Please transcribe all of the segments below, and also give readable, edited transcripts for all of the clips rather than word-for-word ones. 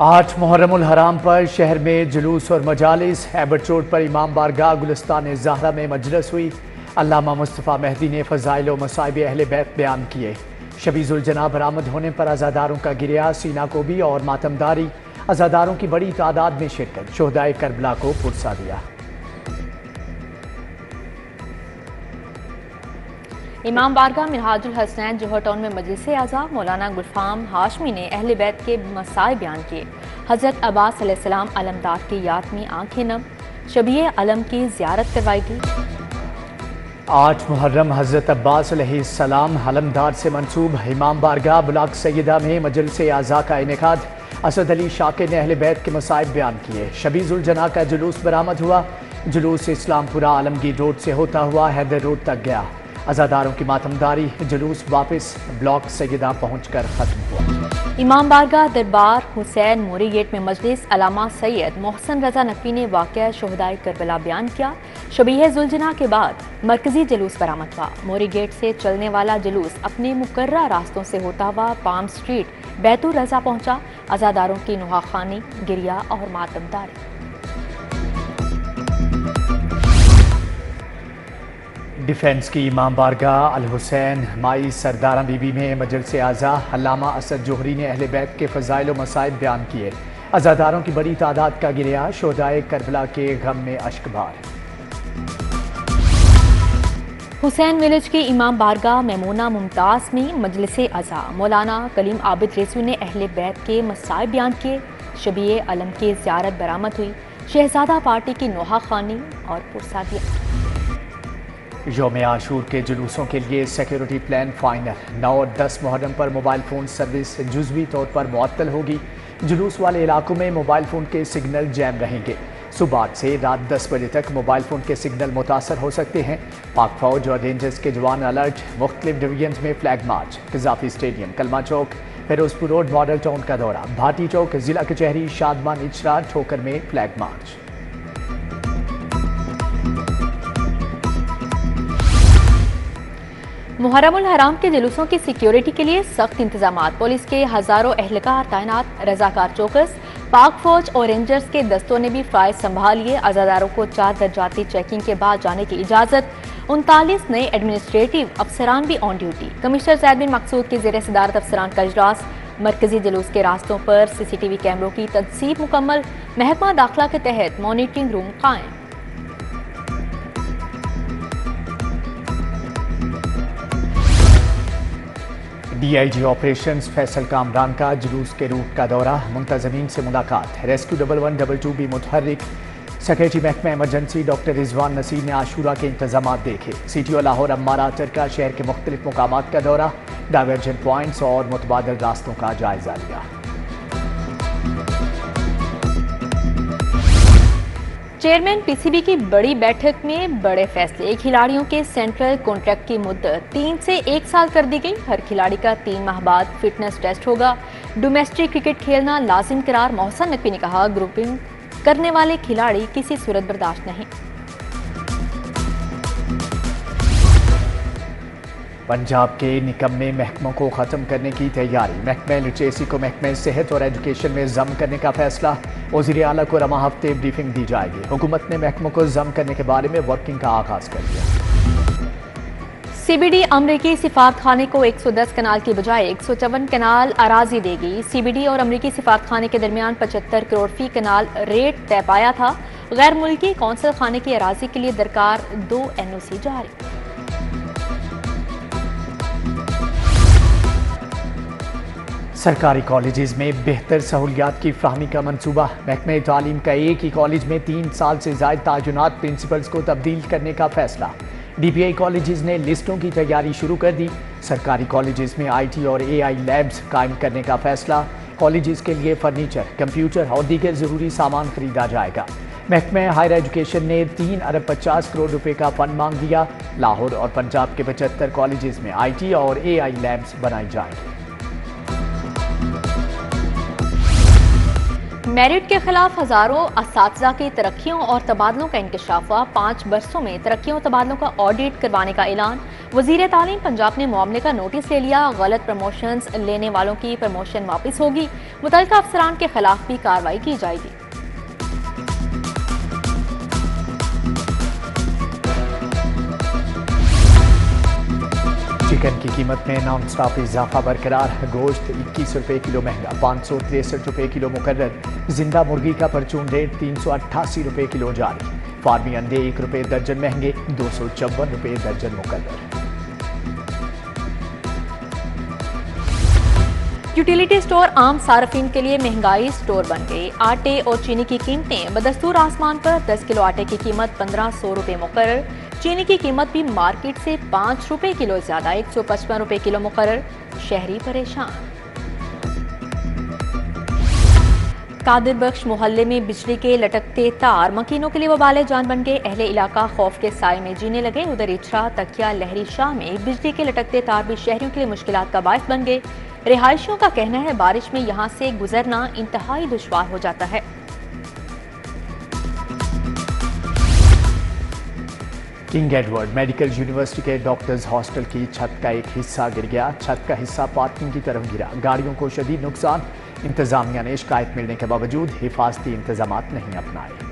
8 मुहर्रमुल हराम पर शहर में जुलूस और मजालिस। एबट रोड पर इमाम बारगाह गुलिस्तान ज़हरा में मजलिस हुई। अल्लामा मुस्तफ़ा मेहदी ने फ़ज़ाइल व मसाइब अहले बैत बयान किए। शबीजुल जना बरामद होने पर अज़ादारों का गिरिया, सीना कोबी और मातमदारी। अज़ादारों की बड़ी तादाद में शिरकत, शुहदाए करबला को पुरसा दिया। इमाम बारगाह मिनहाजुल हसनैन जोहर टाउन में मजलिस आज़ा मौलाना गुलफाम हाशमी ने अहले बैत के मसाए बयान किए। हज़रत अब्बास अलैहिस्सलाम अलमदार की याद में आंखें नम, शबीए अलम की ज़ियारत करवाई गई। 8 मुहर्रम हज़रत अब्बास अलैहिस्सलाम अलमदार से मंसूब इमाम बारगाह बुलाक सैयदा में मजलिस आज़ा का इनेकाद। असद अली शाकिर ने अहले बैत के मसाइब बयान किए। शबीजुल जना का जुलूस बरामद हुआ। जुलूस इस्लामपुरा आलमगीर रोड से होता हुआ हैदर रोड तक गया। अज़ादारों की मातमदारी, जुलूस वापस ब्लॉक सैयदा पहुंचकर खत्म हुआ। इमाम बारगाह दरबार हुसैन मोरी गेट में मजलिस अलामा सैयद मोहसन रजा नकवी ने वाक़या शुहदाए करबला बयान किया। शबीह जुलजना के बाद मरकजी जुलूस बरामद हुआ। मोरी गेट से चलने वाला जुलूस अपने मुकर्रर रास्तों से होता हुआ पाम स्ट्रीट बैतुर रजा पहुंचा। अज़ादारों की नुहाखानी, गिरिया और मातमदारी। डिफेंस की इमाम बारगाह अल हुसैन माई सरदारा बीबी में मजलिस आज़ा अल्लामा असद जोहरी ने अहले बैत के फ़ज़ाइल व मसाइब बयान किए। अज़ादारों की बड़ी तादाद का गिरिया, शुहदाए करबला के गम में अश्कबार। हुसैन विलेज की इमाम बारगाह मेमूना मुमताज़ में मजलिस आज़ा मौलाना कलीम आबिद रेसू ने अहले बैत के मसाइब बयान किए। शबीए अलम की ज़ियारत बरामद हुई। शहजादा पार्टी की नोहा खानी और पुरसा दिया। यौम आशूर के जुलूसों के लिए सिक्योरिटी प्लान फाइनल। 9 और 10 मुहर्रम पर मोबाइल फ़ोन सर्विस जुज़वी तौर पर मुअत्तल होगी। जुलूस वाले इलाकों में मोबाइल फ़ोन के सिग्नल जैम रहेंगे। सुबह 8 से रात 10 बजे तक मोबाइल फ़ोन के सिग्नल मुतासर हो सकते हैं। पाक फौज और रेंजर्स के जवान अलर्ट। मुख्तलिफ डिवीजन में फ्लैग मार्च। कज़ाफ़ी स्टेडियम, कलमा चौक, फिरोजपुर रोड, मॉडल टाउन का दौरा, भाटी चौक, जिला कचहरी, शादमान इचरा, ठोकर में फ्लैग मार्च। मुहर्रमुल हराम के जुलूसों की सिक्योरिटी के लिए सख्त इंतजामात। पुलिस के हजारों एहलकार तैनात, रजाकार चौकस। पाक फौज और रेंजर्स के दस्तों ने भी फाइज संभाल लिए। अज़ादारों को 4 दर्जाती चेकिंग के बाद जाने की इजाजत। 39 नए एडमिनिस्ट्रेटिव अफसरान भी ऑन ड्यूटी। कमिश्नर ज़ैद बिन मकसूद की ज़ेर सदारत अफसरान का इजलास। मरकजी जुलूस के रास्तों पर CCTV कैमरों की तनसीब मुकम्मल। महकमा दाखिला के तहत मॉनिटरिंग रूम कायम। DIG ऑपरेशंस फैसल कामरान का जुलूस के रूट का दौरा, मुंतज़मीन से मुलाकात। रेस्क्यू 1112 भी मुतहर्रिक। सेक्रेटरी महकमा इमरजेंसी डॉक्टर रिजवान नसीर ने आशूरा के इंतजाम देखे। CTO लाहौर अम्मारा अतर का शहर के मुख्तलिफ मुकामात का दौरा, डाइवर्जन पॉइंट्स और मुतबादल रास्तों का जायजा लिया। चेयरमैन PCB की बड़ी बैठक में बड़े फैसले। खिलाड़ियों के सेंट्रल कॉन्ट्रैक्ट की मुद्दत 3 से 1 साल कर दी गई। हर खिलाड़ी का 3 माह बाद फिटनेस टेस्ट होगा। डोमेस्टिक क्रिकेट खेलना लाजिम करार। मोहसन नकवी ने कहा, ग्रुपिंग करने वाले खिलाड़ी किसी सूरत बर्दाश्त नहीं। पंजाब के निकम्मे महकमों को ख़त्म करने की तैयारी। महकमा लिटरेसी को महकमा सेहत और एजुकेशन में ज़म करने का फैसला। वज़ीर आला को रवा हफ्ते ब्रीफिंग दी जाएगी। हुकूमत ने महकमों को ज़म करने के बारे में वर्किंग का आगाज़ कर दिया। CBD अमरीकी सिफारतखाने को 110 कनाल की बजाय 154 कनाल अराजी देगी। CBD और अमरीकी सिफारतखाने के दरमियान 75 करोड़ फी कनाल रेट तय पाया था। गैर मुल्की कौंसल खाने की अराजी के लिए दरकार 2 NOC जारी। सरकारी कॉलेजेस में बेहतर सहूलियात की फ्राहमी का मनसूबा। महकमा तालीम का एक ही कॉलेज में 3 साल से ज़ायद तायुनात प्रिंसिपल्स को तब्दील करने का फैसला। DPI कॉलेजेस ने लिस्टों की तैयारी शुरू कर दी। सरकारी कॉलेजेस में IT और AI लैब्स कायम करने का फैसला। कॉलेजेस के लिए फर्नीचर, कंप्यूटर और दीगर ज़रूरी सामान खरीदा जाएगा। महकमा हायर एजुकेशन ने 3 अरब 50 करोड़ रुपए का फंड मांग दिया। लाहौर और पंजाब के 75 कॉलेजेस में IT और AI लैब्स बनाई जाएंगी। मेरिट के खिलाफ हजारों असातिज़ा की तरक्कियों और तबादलों का इंकशाफ हुआ। 5 बरसों में तरक्कियों और तबादलों का ऑडिट करवाने का ऐलान। वजीर तालीम पंजाब ने मामले का नोटिस ले लिया। गलत प्रमोशंस लेने वालों की प्रमोशन वापस होगी। मुतल्लिका अफसरान के खिलाफ भी कार्रवाई की जाएगी। चिकन की कीमत में नॉन स्टॉप इजाफा बरकरार। गोश्त 21 रुपये किलो महंगा, 563 रुपये किलो मुकर्रर। जिंदा मुर्गी का परचून रेट 388 रुपये किलो जारी। फार्मी अंडे 1 रुपये दर्जन महंगे, 254 रुपये दर्जन मुकर्रर। यूटिलिटी स्टोर आम सार्फिन के लिए महंगाई स्टोर बन गए। आटे और चीनी की कीमतें बदस्तूर आसमान पर। 10 किलो आटे की कीमत 1500 रुपये मुकर्रर। चीनी की कीमत भी मार्केट से 5 रुपये किलो ज्यादा, 155 रुपये किलो मुकर्रर। शहरी परेशान। कादिर बख्श मोहल्ले में बिजली के लटकते तार मकीनों के लिए वबाले जान बन गए। अहले इलाका खौफ के साए में जीने लगे। उधर इचरा, तकिया, लहरी शाह में बिजली के लटकते तार भी शहरियों के लिए मुश्किलात का बायस बन गए। रिहायशियों का कहना है बारिश में यहां से गुजरना इंतहाई दुश्वार हो जाता है। किंग एडवर्ड मेडिकल यूनिवर्सिटी के डॉक्टर्स हॉस्टल की छत का एक हिस्सा गिर गया। छत का हिस्सा पार्किंग की तरफ गिरा। गाड़ियों को शदीद नुकसान। इंतजामिया ने शिकायत मिलने के बावजूद हिफाजती इंतजाम नहीं अपनाए।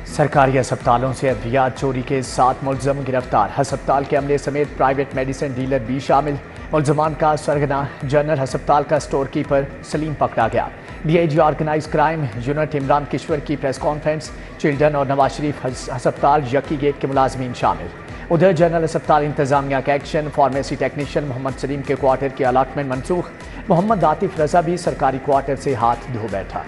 सरकारी अस्पतालों से अद्वियात चोरी के 7 मुलजम गिरफ्तार। अस्पताल के अमले समेत प्राइवेट मेडिसिन डीलर भी शामिल। मुलजमान का सरगना जनरल अस्पताल का स्टोर कीपर सलीम पकड़ा गया। DIG organise crime unit Imran Kishwar की प्रेस कॉन्फ्रेंस। चिल्ड्रन और नवाज शरीफ अस्पताल यकी गेट के मुलाजमीन शामिल। उधर जनरल अस्पताल इंतजामिया का action. Pharmacy technician Mohammad Salim के क्वार्टर की अलाटमेंट मनसूख। मोहम्मद आतिफ रजा भी सरकारी क्वार्टर से हाथ धो बैठा।